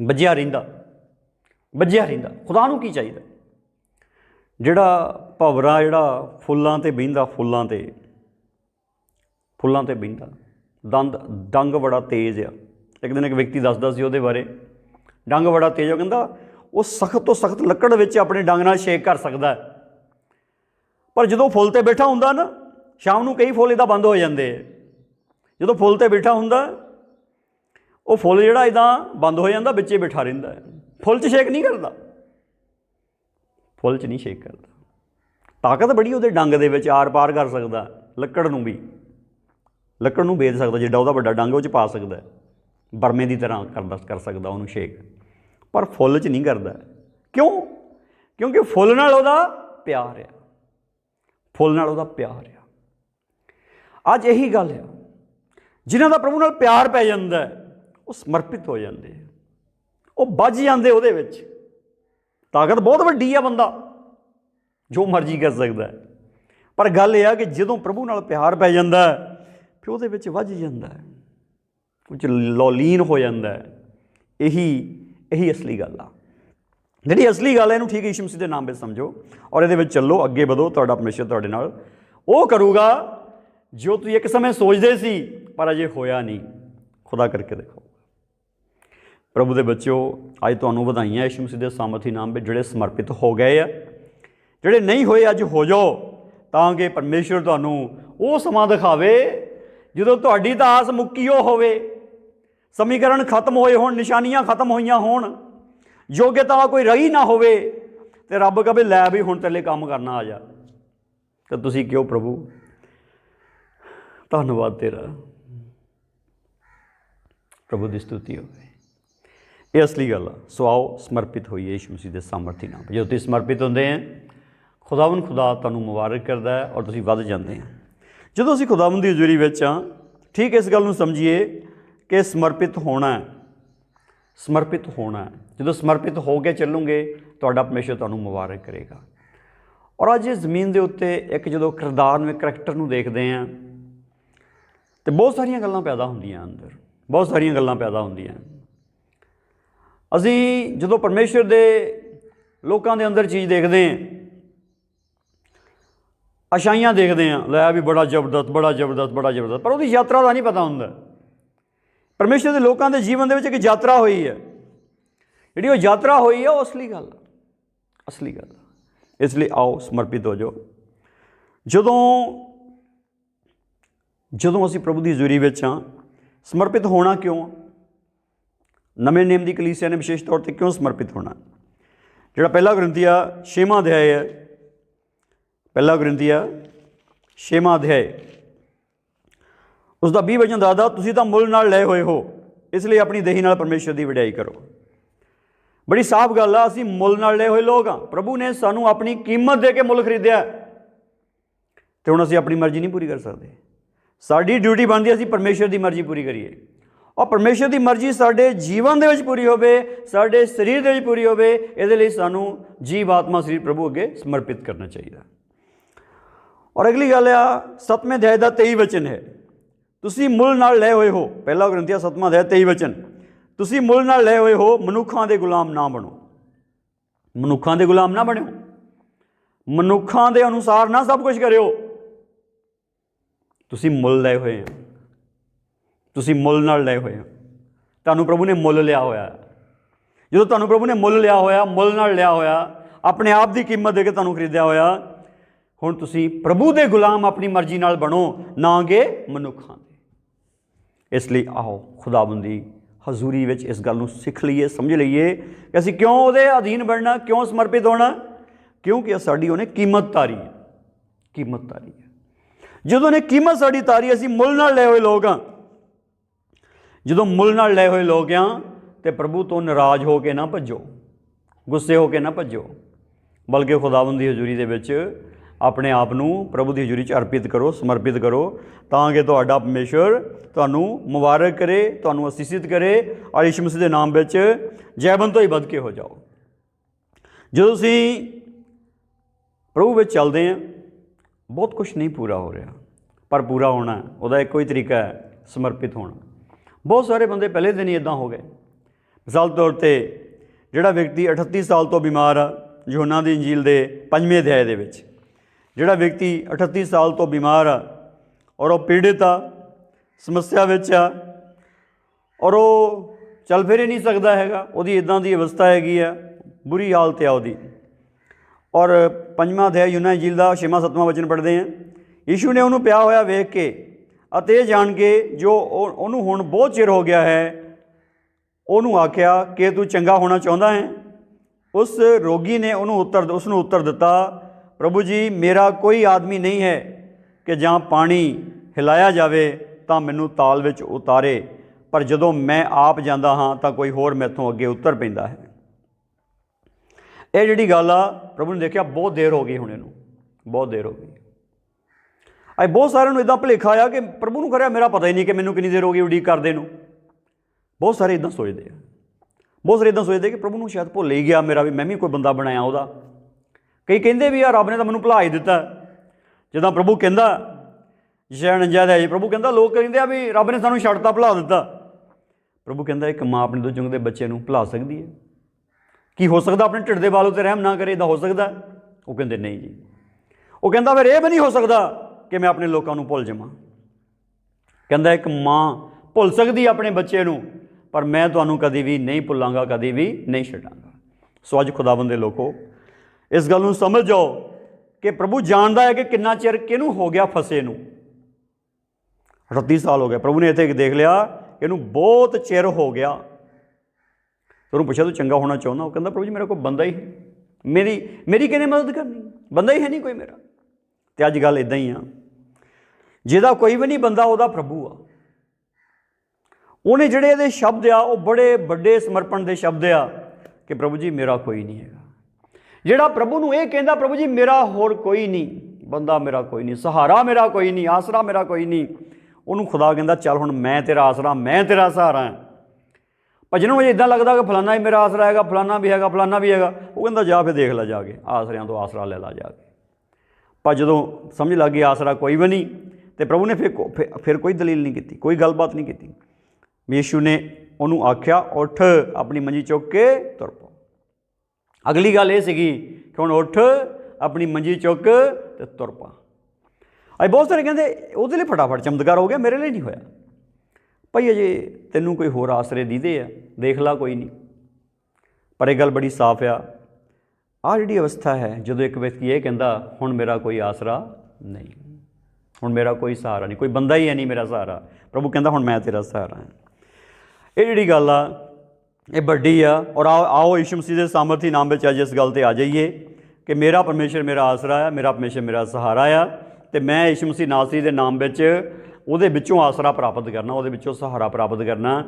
Speaker 1: बझिया रहिंदा, बझिया रहिंदा। खुदा नूं की चाहिए, जिहड़ा भंवरा जिहड़ा फुल्लां ते बहिंदा, फुल्लां ते बहिंदा, डंग बड़ा तेज़ आ। एक दिन एक व्यक्ति दसदा सी उहदे बारे, डंग बड़ा तेज़, कहंदा वो सख्त तो सख्त लकड़ विच अपने डंग नाल शेक कर सकदा है, पर जदों फुल ते बैठा हुंदा ना, शाम को कई फुल इदा बंद हो जाते हैं। जो फुल ते बैठा होंगे वो फुल जोड़ा इदा बंद हो जाता, बिचे बैठा रहा है, फुल च शेक नहीं करता, फुल च नहीं शेक करता। ताकत बड़ी वो डंग के आर पार कर सकता, लकड़ नूं भी, लकड़ नूं बेच सकता, जिड्डा वो बड़ा डंग वो पा सकता है, बरमे की तरह कर सकता उन्होंने शेक, पर फुल च नहीं करता। क्यों? क्योंकि फुल नाल उहदा प्यार है, फुल नाल उहदा प्यार है। अज यही गल है, जिन्हों का प्रभु नाल प्यार पै जाता है वो समर्पित हो जाते हैं, वो बझ जाते उहदे विच। ताकत बहुत वड्डी है, बंदा जो मर्जी कर सकता है, पर गल यह है कि जदों प्रभु नाल प्यार पै जाता है फिर उहदे विच वझ जाता है, कुछ लौलीन हो जाता है। यही असली गल आ, जिहड़ी असली गल है, इहनूं ठीक यीशु मसीह के नाम पर समझो और ये चलो, अगे बढ़ो। तुहाडा परमेश्वर तुहाडे नाल वो करूगा जो तुसीं एक समय सोचते सी पर अजे होया नहीं, खुदा करके देखो। प्रभु के बच्चों, अज तुहानूं वधाइयां यीशु मसीह के सामर्थी नाम पे, जिहड़े समर्पित हो गए आ, जिहड़े नहीं होए अज हो जाओ, ताकि परमेश्वर तुहानूं वो समा दिखावे जदों तुहाडी तां आस मुक्कीओ होवे, समीकरण खत्म होए होण, निशानियां खत्म होईयां होण, योग्यता कोई रही ना होवे, ते रब कहे लै भी हुण तेरे काम करना आ जा, तो तुसीं क्यों प्रभु धन्यवाद तेरा, प्रभु की स्तुति हो। ये असली गल आ। सो आओ समर्पित होइए यीशु मसीह के सामर्थी नाम पर। जो तुसीं समर्पित होंदे हैं, खुदावन खुदा तुहानूं मुबारक करदा है और तुसीं वध जांदे हैं। जदों असीं खुदावन की हज़ूरी विच आ, ठीक इस गल नूं समझिए कि समर्पित होना है, समर्पित होना है। जो समर्पित हो के चलोगे तो परमेश्वर तुहानूं मुबारक करेगा। और अज जमीन के उत्ते एक जो किरदार में करैक्टर नूं देखते हैं तो बहुत सारिया गल्लां पैदा होंदियां, अंदर बहुत सारिया गल्लां पैदा होंदियां। असीं जो परमेश्वर के लोगों के अंदर चीज़ देखते हैं, अछाइयां देखते हैं, लै भी बड़ा जबरदस्त बड़ा जबरदस्त बड़ा जबरदस्त, पर उसकी यात्रा का नहीं पता होंदा। परमेश्वर के लोगों के जीवन के एक यात्रा हुई है, जी वो यात्रा हुई है वो असली गल, असली गल। इसलिए आओ समर्पित हो जाओ। जदों असीं प्रभु की हज़ूरी विच हाँ, समर्पित होना क्यों? नਵੇਂ नेम की कलीसिया ने विशेष तौर पर क्यों समर्पित होना? जो पहला कुरिन्थिया 6वां अध्याय है, पहला कुरिन्थिया 6वां अध्याय उसका 20 वचन दसदा, तुसीं तां मुल नाल लए होए हो, इसलिए अपनी देही नाल परमेश्वर की वडियाई करो। बड़ी साफ गल आ, असीं मुल नाल लए होए लोग हाँ। प्रभु ने सानूं अपनी कीमत दे के मुल खरीदिया, तो हुण असीं अपनी मर्जी नहीं पूरी कर सकते। साडी ड्यूटी बनती है असीं परमेश्वर की मर्जी पूरी करिए, और परमेश्वर की मर्जी साडे जीवन दे विच पूरी होवे, साडे शरीर दे विच पूरी होवे। इहदे लई सानूं जीव आत्मा शरीर प्रभु अगे समर्पित करना चाहिए। और अगली गल आ 7वें अध्याय का 23 वचन है, तुसीं मुल नाल लए होए हो। पहला कुरिन्थिया 7वां अध्याय 23 वचन, तुसीं मुल नाल लए होए हो, मनुखां दे गुलाम ना बनो। मनुखां दे गुलाम ना बनो, मनुखां दे अनुसार ना सब कुछ करियो। तुसीं मुल लए होए हो, तुसीं मुल नाल लए होए हो, तुहानूं प्रभु ने मुल लिया होया। जो तुहानूं प्रभु ने मुल लिया होया, मुल नाल लिया होया, अपने आप की कीमत दे के तुहानूं खरीदिया होया, हुण तुसीं प्रभु दे गुलाम अपनी मर्जी नाल बनो, ना कि मनुखां दे। इसलिए आओ खुदावंद दी हजूरी विच इस गल नूं सीख लईए, समझ लईए कि असीं क्यों उहदे अधीन बनना, क्यों समर्पित होना, क्योंकि साडी उहने कीमत तारी है, कीमत तारी है। जदों उहने कीमत साडी तारी, असीं मुल नाल लए होए लोग हाँ। जदों मुल नाल लए होए लोग हाँ तो प्रभु तो नाराज़ हो के ना भज्जो, गुस्से हो के ना भज्जो, बल्कि खुदावंद दी हजूरी दे विच अपने आप नूं प्रभु की हजूरी च अर्पित करो, समर्पित करो, ताकि तुहाडा परमेश्वर तुहानूं मुबारक करे, तुहानूं असीसित करे, और यीशु मसीह के नाम विच जैवन तो ही वध के हो जाओ। जो तुसीं प्रभु विच चलदे हैं, बहुत कुछ नहीं पूरा हो रहा, पर पूरा होना है, उसदा एक ही तरीका है, समर्पित होना। बहुत सारे बंदे पहले दिन ही इदां हो गए। मिसाल तौर पर जिहड़ा व्यक्ति 38 साल तो बीमार आ, यूहन्ना दी इंजील के 5वें अध्याय दे विच जिहड़ा व्यक्ति 38 साल तो बीमार आ और वह पीड़ित आ, समस्या विच आ, और वो चल फिर ही नहीं सकता हैगा, उहदी इदां दी अवस्था हैगी आ, बुरी हालत आ उहदी। और 5वां अध्याय यूहन्ना इंजील का 6वां 7वां वचन पढ़ते हैं, यीशु ने उन्होंने पिया होया वेख के ਅਤੇ ਇਹ जान के जो ਉਹਨੂੰ ਹੁਣ बहुत चिर हो गया है, ਉਹਨੂੰ आख्या कि तू चंगा होना चाहता है। उस रोगी ने उसनों उत्तर दिता, प्रभु जी मेरा कोई आदमी नहीं है कि जहाँ पानी हिलाया जाए तो मैनू ताल विच उतारे, पर जदों मैं आप जाता हाँ तो कोई होर मैथों अगे उतर पैंदा है। ये जी गल आ, प्रभु ने देखा बहुत देर हो गई, हुण इहनूं बहुत देर हो गई। अज बहुत सारे इदा भुलेखा आ कि प्रभु नूं खरिया मेरा पता ही नहीं कि मैनूं कितनी देर हो गई उड़ीक करदे नूं। बहुत सारे इदां सोचते हैं, बहुत सारे इदां सोचते कि प्रभु नूं शायद भुल ही गया मेरा, भी मैं भी कोई बंदा बनाया उहदा। कई कहते भी यार रब ने तो मैनूं भुला ही दिता, जिद्दां प्रभु कहंदा जैन अंजाद है, प्रभु कहंदा लोग कहंदे आ भी रब ने सानूं छड्डता भुला दिता। प्रभु कहंदा एक माँ अपने दुध चुंगदे बच्चे नूं भुला सकदी है? की हो सकदा अपने ढिड दे वाल उत्ते रहम ना करे? इदां हो सकदा? वो कहंदे नहीं जी। वो कहंदा फिर यह भी नहीं हो सकता कि मैं अपने लोगों को भुल जावां। कहंदा एक माँ भुल सकती अपने बच्चे नूं, पर मैं तुहानूं कदी भी नहीं भुलांगा, कदी भी नहीं छड्डांगा। सो अज खुदावंद दे लोगो इस गल नूं समझ जाओ कि प्रभु जानता है कि कितना चिर किहनूं हो गया फसे नूं। 38 साल हो गया, प्रभु ने इत्थे देख लिया इहनूं बहुत चिर हो गया। तो उन्होंने पूछा तू चंगा होना चाहुंदा? वो कहंदा प्रभु जी मेरा कोई बंदा ही मेरी किहने मदद करनी, बंदा ही है नहीं कोई मेरा। तो अज गल इदां ही आ, जिहदा कोई भी नहीं बंदा उहदा प्रभु आ। उन्हें जिहड़े इहदे शब्द आ वो बड़े बड़े समर्पण के शब्द आ कि प्रभु जी मेरा कोई नहीं है। जिहड़ा प्रभु नूं इह कहंदा प्रभु जी मेरा होर कोई नहीं, बंदा मेरा कोई नहीं, सहारा मेरा कोई नहीं, आसरा मेरा कोई नहीं, ਉਹਨੂੰ ਖੁਦਾ ਕਹਿੰਦਾ ਚੱਲ ਹੁਣ ਮੈਂ ਤੇਰਾ ਆਸਰਾ, ਮੈਂ ਤੇਰਾ ਸਹਾਰਾ ਹਾਂ। ਪਰ ਜਿਹਨੂੰ ਇਦਾਂ ਲੱਗਦਾ ਕਿ ਫਲਾਨਾ ਹੀ ਮੇਰਾ ਆਸਰਾ ਹੈਗਾ, ਫਲਾਨਾ ਵੀ ਹੈਗਾ, ਫਲਾਨਾ ਵੀ ਹੈਗਾ, ਉਹ ਕਹਿੰਦਾ ਜਾ ਫਿਰ ਦੇਖ ਲੈ ਜਾ ਕੇ, ਆਸਰਿਆਂ ਤੋਂ ਆਸਰਾ ਲੈ ਲਾ ਜਾ ਕੇ। ਪਰ ਜਦੋਂ ਸਮਝ ਲੱਗ ਗਈ ਆਸਰਾ ਕੋਈ ਵੀ ਨਹੀਂ, ਤੇ ਪ੍ਰਭੂ ਨੇ ਫਿਰ ਕੋਈ ਦਲੀਲ ਨਹੀਂ ਕੀਤੀ, ਕੋਈ ਗੱਲਬਾਤ ਨਹੀਂ ਕੀਤੀ। ਯੀਸ਼ੂ ਨੇ ਉਹਨੂੰ ਆਖਿਆ ਉੱਠ, ਆਪਣੀ ਮੰਜੀ ਚੁੱਕ ਕੇ ਤੁਰ ਪਾ। ਅਗਲੀ ਗੱਲ ਇਹ ਸੀਗੀ ਕਿ ਹੁਣ ਉੱਠ, ਆਪਣੀ ਮੰਜੀ ਚੁੱਕ ਤੇ ਤੁਰ ਪਾ। ਅੱਜ ਬਹੁਤ ਸਾਰੇ ਕਹਿੰਦੇ ਉਹਦੇ ਲਈ ਫਟਾਫਟ ਚਮਤਕਾਰ ਹੋ ਗਿਆ, ਮੇਰੇ ਲਈ ਨਹੀਂ ਹੋਇਆ। ਭਾਈ ਅਜੇ ਤੈਨੂੰ ਕੋਈ ਹੋਰ ਆਸਰੇ ਦੀਦੇ ਆ, ਦੇਖ ਲਾ, ਕੋਈ ਨਹੀਂ। ਪਰ ਇਹ ਗੱਲ ਬੜੀ ਸਾਫ਼ ਆ, ਆਹ ਜਿਹੜੀ ਅਵਸਥਾ ਹੈ ਜਦੋਂ ਇੱਕ ਵਿਅਕਤੀ ਇਹ ਕਹਿੰਦਾ ਹੁਣ ਮੇਰਾ ਕੋਈ ਆਸਰਾ ਨਹੀਂ, ਹੁਣ ਮੇਰਾ ਕੋਈ ਸਹਾਰਾ ਨਹੀਂ, ਕੋਈ ਬੰਦਾ ਹੀ ਹੈ ਨਹੀਂ ਮੇਰਾ ਸਹਾਰਾ, ਪ੍ਰਭੂ ਕਹਿੰਦਾ ਹੁਣ ਮੈਂ ਤੇਰਾ ਸਹਾਰਾ ਹਾਂ। ਇਹ ਜਿਹੜੀ ਗੱਲ ਆ ਇਹ ਵੱਡੀ ਆ। ਔਰ ਆਓ ਯਿਸੂ ਮਸੀਹ ਦੇ ਸਾਮਰਥੀ ਨਾਮ ਵਿੱਚ ਅੱਜ ਇਸ ਗੱਲ 'ਤੇ ਆ ਜਾਈਏ ਕਿ ਮੇਰਾ ਪਰਮੇਸ਼ਰ ਮੇਰਾ ਆਸਰਾ ਆ, ਮੇਰਾ ਪਰਮੇਸ਼ਰ ਮੇਰਾ ਸਹਾਰਾ ਆ, ਅਤੇ ਮੈਂ ਯਿਸੂ ਮਸੀਹ ਨਾਸਰੀ ਦੇ ਨਾਮ ਵਿੱਚ ਉਹਦੇ ਵਿੱਚੋਂ ਆਸਰਾ ਪ੍ਰਾਪਤ ਕਰਨਾ, ਉਹਦੇ ਵਿੱਚੋਂ ਸਹਾਰਾ ਪ੍ਰਾਪਤ ਕਰਨਾ।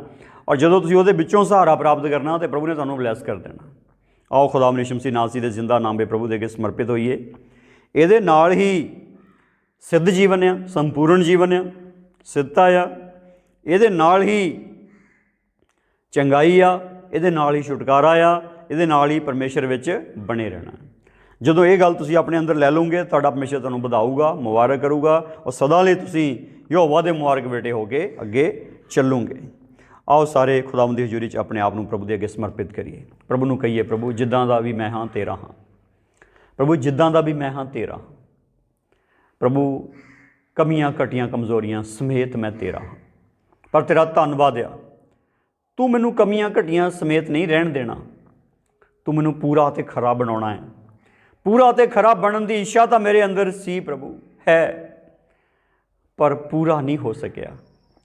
Speaker 1: ਔਰ ਜਦੋਂ ਤੁਸੀਂ ਉਹਦੇ ਵਿੱਚੋਂ ਸਹਾਰਾ ਪ੍ਰਾਪਤ ਕਰਨਾ ਤਾਂ ਪ੍ਰਭੂ ਨੇ ਤੁਹਾਨੂੰ ਬਲੈਸ ਕਰ ਦੇਣਾ। ਆਓ ਖੁਦਾਵੰਦ ਯਿਸੂ ਮਸੀਹ ਨਾਸਰੀ ਦੇ ਜ਼ਿੰਦਾ ਨਾਮ ਵਿੱਚ ਪ੍ਰਭੂ ਦੇ ਅੱਗੇ ਸਮਰਪਿਤ ਹੋਈਏ। ਇਹਦੇ ਨਾਲ ਹੀ ਸਿੱਧ ਜੀਵਨ ਆ, ਸੰਪੂਰਨ ਜੀਵਨ ਆ, ਸਿੱਧਤਾ ਆ, ਇਹਦੇ ਨਾਲ ਹੀ ਚੰਗਾਈ ਆ, ਇਹਦੇ ਨਾਲ ਹੀ ਛੁਟਕਾਰਾ ਆ, ਇਹਦੇ ਨਾਲ ਹੀ ਪਰਮੇਸ਼ਰ ਵਿੱਚ ਬਣੇ ਰਹਿਣਾ। ਜਦੋਂ ਇਹ ਗੱਲ ਤੁਸੀਂ ਆਪਣੇ ਅੰਦਰ ਲੈ ਲਓਗੇ, ਤੁਹਾਡਾ ਪਰਮੇਸ਼ਰ ਤੁਹਾਨੂੰ ਵਧਾਊਗਾ, ਮੁਬਾਰਕ ਕਰੂਗਾ, ਔਰ ਸਦਾ ਲਈ ਤੁਸੀਂ ਯਹੋਵਾ ਦੇ ਮੁਬਾਰਕ ਬੇਟੇ ਹੋ ਕੇ ਅੱਗੇ ਚੱਲੋਗੇ। ਆਓ ਸਾਰੇ ਖੁਦਾਵੰਦ ਦੀ ਹਜ਼ੂਰੀ 'ਚ ਆਪਣੇ ਆਪ ਨੂੰ ਪ੍ਰਭੂ ਦੇ ਅੱਗੇ ਸਮਰਪਿਤ ਕਰੀਏ। ਪ੍ਰਭੂ ਨੂੰ ਕਹੀਏ, ਪ੍ਰਭੂ ਜਿੱਦਾਂ ਦਾ ਵੀ ਮੈਂ ਹਾਂ ਤੇਰਾ ਹਾਂ, ਪ੍ਰਭੂ ਜਿੱਦਾਂ ਦਾ ਵੀ ਮੈਂ ਹਾਂ ਤੇਰਾ। ਪ੍ਰਭੂ ਕਮੀਆਂ ਘਟੀਆਂ ਕਮਜ਼ੋਰੀਆਂ ਸਮੇਤ ਮੈਂ ਤੇਰਾ ਹਾਂ, ਪਰ ਤੇਰਾ ਧੰਨਵਾਦ ਆ, ਤੂੰ ਮੈਨੂੰ ਕਮੀਆਂ ਘਟੀਆਂ ਸਮੇਤ ਨਹੀਂ ਰਹਿਣ ਦੇਣਾ, ਤੂੰ ਮੈਨੂੰ ਪੂਰਾ ਅਤੇ ਖਰਾ ਬਣਾਉਣਾ ਹੈ। ਪੂਰਾ ਅਤੇ ਖਰਾ ਬਣਨ ਦੀ ਇੱਛਾ ਤਾਂ ਮੇਰੇ ਅੰਦਰ ਸੀ ਪ੍ਰਭੂ, ਹੈ, ਪਰ ਪੂਰਾ ਨਹੀਂ ਹੋ ਸਕਿਆ।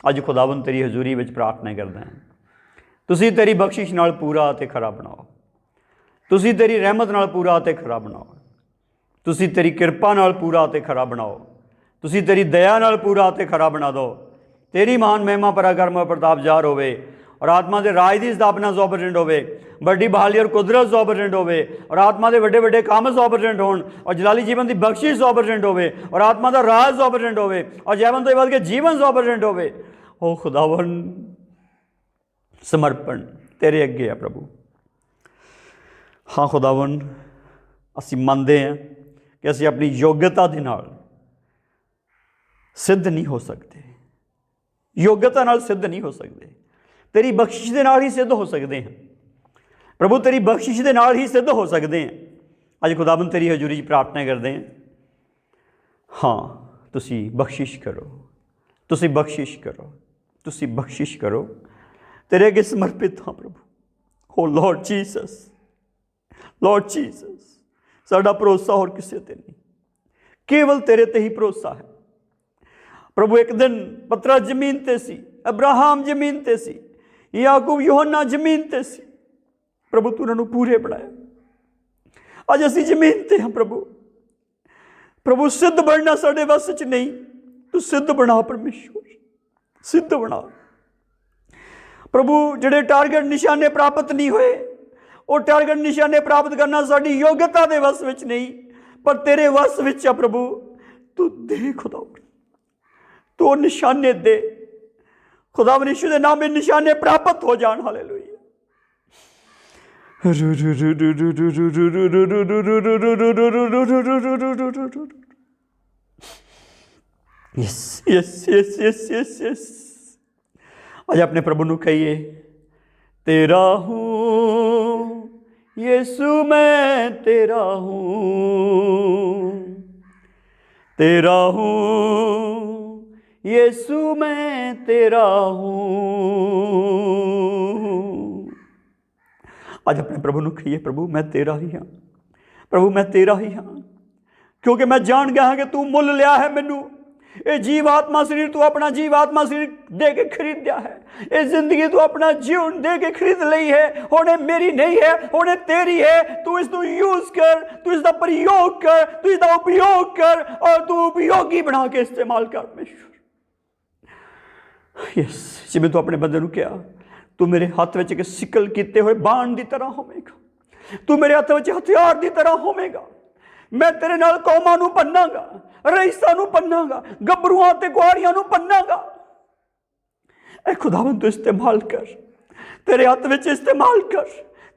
Speaker 1: ਅੱਜ ਖੁਦਾਵੰਦ ਤੇਰੀ ਹਜ਼ੂਰੀ ਵਿੱਚ ਪ੍ਰਾਰਥਨਾ ਕਰਦਾ ਹਾਂ, ਤੁਸੀਂ ਤੇਰੀ ਬਖਸ਼ਿਸ਼ ਨਾਲ ਪੂਰਾ ਅਤੇ ਖਰਾ ਬਣਾਓ, ਤੁਸੀਂ ਤੇਰੀ ਰਹਿਮਤ ਨਾਲ ਪੂਰਾ ਅਤੇ ਖਰਾ ਬਣਾਓ, ਤੁਸੀਂ ਤੇਰੀ ਕਿਰਪਾ ਨਾਲ ਪੂਰਾ ਅਤੇ ਖਰਾ ਬਣਾਓ, ਤੁਸੀਂ ਤੇਰੀ ਦਇਆ ਨਾਲ ਪੂਰਾ ਅਤੇ ਖਰਾ ਬਣਾ ਦਿਓ। ਤੇਰੀ ਮਹਾਨ ਮਹਿਮਾ ਪਰਾਕਰਮ ਪ੍ਰਤਾਪ ਜ਼ਾਹਰ ਹੋਵੇ, ਔਰ ਆਤਮਾ ਦੇ ਰਾਜ ਦੀ ਸਥਾਪਨਾ 100% ਹੋਵੇ, ਵੱਡੀ ਬਹਾਲੀ ਔਰ ਕੁਦਰਤ 100% ਹੋਵੇ, ਔਰ ਆਤਮਾ ਦੇ ਵੱਡੇ ਵੱਡੇ ਕੰਮ 100% ਹੋਣ, ਔਰ ਜਲਾਲੀ ਜੀਵਨ ਦੀ ਬਖਸ਼ਿਸ਼ 100% ਹੋਵੇ, ਔਰ ਆਤਮਾ ਦਾ ਰਾਜ 100% ਹੋਵੇ, ਔਰ ਜੀਵਨ ਤੋਂ ਵੱਧ ਕੇ ਜੀਵਨ 100% ਹੋਵੇ। ਉਹ ਖੁਦਾਵੰ ਸਮਰਪਣ ਤੇਰੇ ਅੱਗੇ ਆ ਪ੍ਰਭੂ। ਹਾਂ ਖੁਦਾਵੰ, ਅਸੀਂ ਮੰਨਦੇ ਹਾਂ ਕਿ ਅਸੀਂ ਆਪਣੀ ਯੋਗਤਾ ਦੇ ਨਾਲ ਸਿੱਧ ਨਹੀਂ ਹੋ ਸਕਦੇ, ਯੋਗਤਾ ਨਾਲ ਸਿੱਧ ਨਹੀਂ ਹੋ ਸਕਦੇ, ਤੇਰੀ ਬਖਸ਼ਿਸ਼ ਦੇ ਨਾਲ ਹੀ ਸਿੱਧ ਹੋ ਸਕਦੇ ਹਾਂ ਪ੍ਰਭੂ, ਤੇਰੀ ਬਖਸ਼ਿਸ਼ ਦੇ ਨਾਲ ਹੀ ਸਿੱਧ ਹੋ ਸਕਦੇ ਹਾਂ। ਅੱਜ ਖੁਦਾਵੰਦ ਤੇਰੀ ਹਜ਼ੂਰੀ 'ਚ ਪ੍ਰਾਰਥਨਾ ਕਰਦੇ ਹਾਂ, ਹਾਂ ਤੁਸੀਂ ਬਖਸ਼ਿਸ਼ ਕਰੋ, ਤੁਸੀਂ ਬਖਸ਼ਿਸ਼ ਕਰੋ, ਤੁਸੀਂ ਬਖਸ਼ਿਸ਼ ਕਰੋ। ਤੇਰੇ ਅੱਗੇ ਸਮਰਪਿਤ ਹਾਂ ਪ੍ਰਭੂ। ਹੋ ਲਾਰਡ ਜੀਸਸ, ਲਾਰਡ ਜੀਸਸ, ਸਾਡਾ ਭਰੋਸਾ ਹੋਰ ਕਿਸੇ 'ਤੇ ਨਹੀਂ, ਕੇਵਲ ਤੇਰੇ 'ਤੇ ਹੀ ਭਰੋਸਾ ਹੈ ਪ੍ਰਭੂ। ਇੱਕ ਦਿਨ ਪਤਰਸ ਜ਼ਮੀਨ 'ਤੇ ਸੀ, ਅਬਰਾਹਮ ਜ਼ਮੀਨ 'ਤੇ ਸੀ, ਯਾਕੂਬ ਯੋਹੰਨਾ ਜ਼ਮੀਨ 'ਤੇ ਸੀ ਪ੍ਰਭੂ, ਤੂੰ ਉਹਨਾਂ ਨੂੰ ਪੂਰੇ ਬਣਾਇਆ। ਅੱਜ ਅਸੀਂ ਜ਼ਮੀਨ 'ਤੇ ਹਾਂ ਪ੍ਰਭੂ। ਪ੍ਰਭੂ ਸਿੱਧ ਬਣਨਾ ਸਾਡੇ ਵੱਸ 'ਚ ਨਹੀਂ, ਤੂੰ ਸਿੱਧ ਬਣਾ ਪਰਮੇਸ਼ਵਰ, ਸਿੱਧ ਬਣਾ ਪ੍ਰਭੂ। ਜਿਹੜੇ ਟਾਰਗੇਟ ਨਿਸ਼ਾਨੇ ਪ੍ਰਾਪਤ ਨਹੀਂ ਹੋਏ, ਉਹ ਟਾਰਗੇਟ ਨਿਸ਼ਾਨੇ ਪ੍ਰਾਪਤ ਕਰਨਾ ਸਾਡੀ ਯੋਗਤਾ ਦੇ ਵੱਸ ਵਿੱਚ ਨਹੀਂ, ਪਰ ਤੇਰੇ ਵੱਸ ਵਿੱਚ ਆ ਪ੍ਰਭੂ। ਤੂੰ ਦੇ ਖੁਦਾ, ਤੂੰ ਨਿਸ਼ਾਨੇ ਦੇ ਖੁਦਾਵੰਦ ਯਿਸੂ ਦੇ ਨਾਮ ਵਿੱਚ ਨਿਸ਼ਾਨੇ ਪ੍ਰਾਪਤ ਹੋ ਜਾਣ। Hallelujah. Yes yes yes yes yes yes आज अपने प्रभु ਨੂੰ ਕਹੀਏ, तेरा हूँ यीशु मैं तेरा हूँ, तेरा हूँ यीशु मैं तेरा हूँ। आज अपने प्रभु ਨੂੰ ਕਹੀਏ, प्रभु मैं तेरा ही हाँ, प्रभु मैं तेरा ही हाँ, क्योंकि मैं जान गया हाँ कि तू मुल लिया है मैनू। ये जीव आत्मा शरीर तू अपना जीव आत्मा शरीर दे के खरीदया है, ये जिंदगी तू अपना जीवन दे के खरीद ली है, हुणे मेरी नहीं है, हुणे तेरी है। तू इसको यूज कर, तू इसका प्रयोग कर, तू इसका उपयोग कर और तू उपयोगी बना के इस्तेमाल कर परमेश्वर। यस, जिवें तू अपने बंदे नूं कहा, तू मेरे हाथ विच एक सिकल कीते हुए बाण की तरह होवेगा, तू मेरे हाथ विच हथियार की तरह होवेगा। मैं तेरे नाल कौमां नूं भन्नांगा, रईसां नूं भन्नांगा, गभरूआं ते कुआड़ियां नूं भन्नांगा। ए खुदावन तू इस्तेमाल कर, तेरे हाथ में इस्तेमाल कर,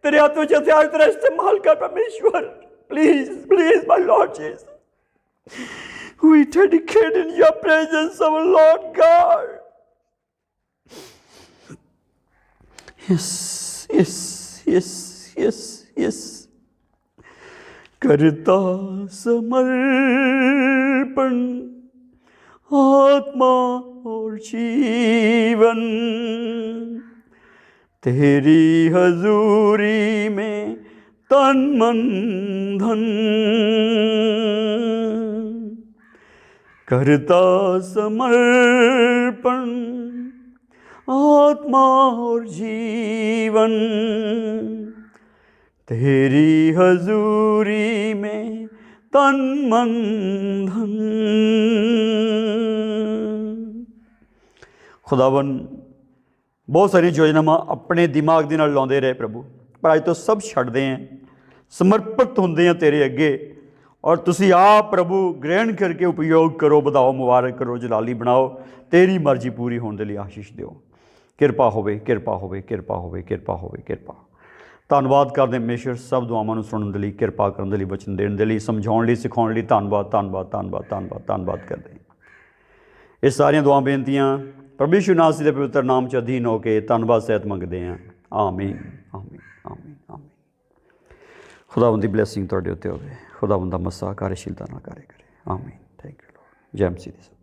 Speaker 1: तेरे हाथ में हथियार तेरा इस्तेमाल कर परमेश्वर। Please please my Lord Jesus, we dedicate in your presence our Lord God. Yes, yes, yes, yes, yes. करता समर्पण आत्मा और जीवन, तेरी हजूरी में तन मन धन। करता समर्पण आत्मा और जीवन, तेरी हजूरी में तन मन धन। खुदावन बहुत सारी योजनावां अपने दिमाग दे नाल लाउंदे रहे प्रभु, पर अज तो सब छड्डदे हैं, समर्पित होंदे हैं तेरे अगे, और तुसी आप प्रभु ग्रहण करके उपयोग करो, ਵਧਾਓ, मुबारक करो, जलाली बनाओ, तेरी मर्जी पूरी होने के लिए आशीष दिओ। किरपा होवे, किरपा होवे, किरपा होवे, किरपा होवे, किरपा। धन्नवाद करदे परमेश्वर सब दुआवां नूं सुणन दे लई, किरपा करन दे लई, वचन देण दे लई, समझाउण लई, सिखाउण लई धन्नवाद, धन्नवाद, धन्नवाद, धन्नवाद, धन्नवाद करदे। ये सारियां दुआ बेनतियां प्रभु यीशु नासरी दे पवित्र नाम च अधीन होके धन्नवाद सहित मंगदे हैं। आमीन, आमीन, आमीन, आमीन। खुदावंद दी ब्लैसिंग तुहाडे उत्ते होवे, खुदावंद दा मसा कार्यशीलता नाल कार्य करे। आमीन। Thank you Lord. जय मसीह दी।